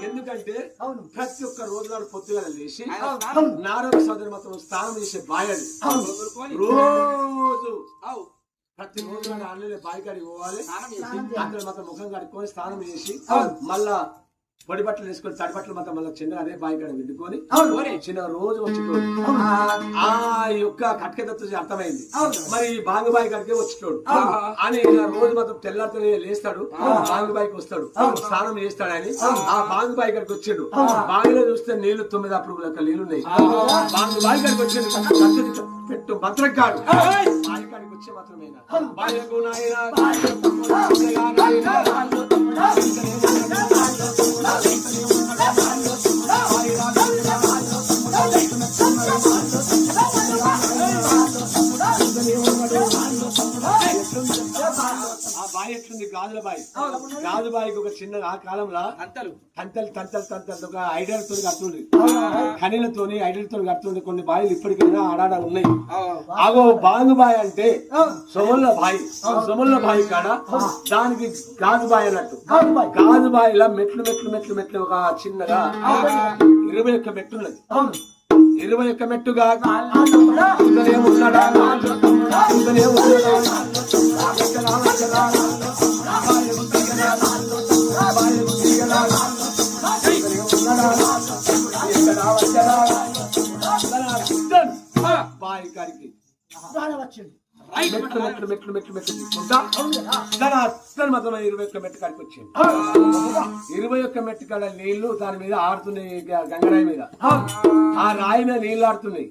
ఎందుకంటే ప్రతి ఒక్క రోజు నాడు పొద్దుగా లేచి నారద సోదరి మాత్రం స్నానం చేసే బాయ్ అది రోజు ప్రతి రోజు అన్నీ బావి కాడికి పోవాలి. అక్కడ మాత్రం ముఖం కడుక్కొని స్నానం చేసి మళ్ళా పొడి బట్టలు వేసుకొని తడి బట్టలు మాత్రం మళ్ళీ చిన్న అదే బావి కాడ పెట్టుకొని చిన్న రోజు వచ్చేటోడు. ఆ యొక్క కట్కెదత్తు అర్థమైంది. మరి బాంగు బావి కాడికే వచ్చేటోడు అని రోజు మాత్రం తెల్లారితో లేస్తాడు, బాంగు బావికి వస్తాడు, స్నానం చేస్తాడు అని ఆ బాంగు బావి కాడికి వచ్చాడు. బావిలో చూస్తే నీళ్లు 9 అప్పుడు నీళ్లు ఉన్నాయి. బాంగు బావి కాడికి వచ్చాడు పెట్టు మంత్రం కాడు బావి కాడికి వచ్చే మాత్రమేనా బాయకు ఆ బావి ఎట్లుంది గాజుల బావి. గాజు బావికి ఒక చిన్న ఆ కాలంలో తంతలు తంతలు తంతలు తంతలు ఒక ఐడియాలతో కడుతుండ్రి, ఖనీలతోని ఐడియాలతో కడుతుండ్రి. కొన్ని బావిలు ఇప్పటికైనా ఆడాడ ఉన్నాయి. అగో బాంగు బావి అంటే సొమల్ల బావి. సొమల్ల బావి కాడ దానికి గాజు బావి అన్నట్టు. గాజు బావిలో మెట్లు మెట్లు మెట్లు మెట్లు ఒక చిన్నగా 21 మెట్టు ఉన్నది. 21 మెట్టుగా ఉన్నాడా బావి కాడికి మెట్లు మెట్లు మెట్లు మెట్లు మెట్లు తీసుకుంటా మాత్రం 21 మెట్టు కాడికి వచ్చింది. 21 మెట్టు కాడ నీళ్లు దాని మీద ఆడుతున్నాయి, గంగరాయి మీద. ఆ రాయి మీద నీళ్లు ఆడుతున్నాయి.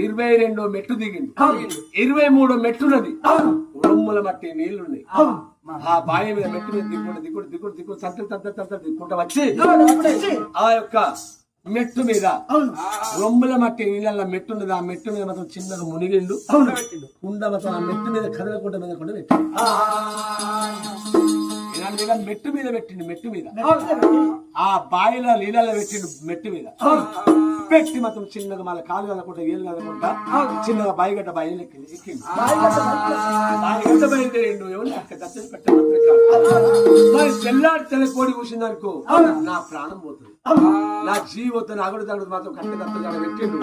22 మెట్టు దిగింది. 23 మెట్టున్నది. రొమ్ముల మట్టి నీళ్లున్నాయి. ఆ బావి మీద మెట్టు మీద దిగుకుంటూ దిగుడు దిగుడు దిగుడు తంతలు తంతలు తంతలు దిగుకుంటా వచ్చి ఆ యొక్క మెట్టు మీద రొమ్ముల మట్టి నీళ్ళ మెట్టు ఉన్నది. ఆ మెట్టు మీద మాత్రం చిన్నగా మునిగిండు. కుండ మాత్రం ఆ మెట్టు మీద కదలకుండా మీద కూడా పెట్టి మెట్టు మీద పెట్టిండు. మెట్టు మీద ఆ బావిలో నీళ్ళలో పెట్టిండు. మెట్టు మీద పెట్టి మాత్రం చిన్నగా మళ్ళీ కాలు కదలకుండా ఏళ్ళు కదలకుండా చిన్నగా బాయిగడ్డ బాయిలు ఎక్కిండు. బాయిగడ్డ బయలుదేరిండు. ఎవరు అక్కడ దత్తలు పెట్టాలి. మరి తెల్లాడి తెల్ల కోడి కూసిందనుకో నా ప్రాణం పోతుంది, నా జీవితం అగడు తగడు మాత్రం కట్ట దత్తలు పెట్టిండు.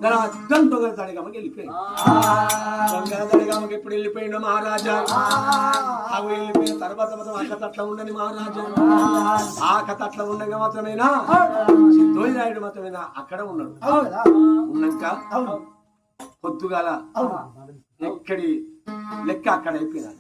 దాని అర్థం దొంగల తడిగమ్మకి వెళ్ళిపోయింది. దొంగల తడిగమ్మకి ఎప్పుడు వెళ్ళిపోయిండో మహారాజా అవి వెళ్ళిపోయిన తర్వాత మాత్రం ఆ కథ అట్లా ఉండని మహారాజా. ఆ కథ అట్లా ఉండగా మాత్రమేనా సిద్ధోయిరాయుడు మాత్రమేనా అక్కడ ఉన్నాడు. ఉన్నాక పొద్దుగాల ఎక్కడి లెక్క అక్కడ అయిపోయినా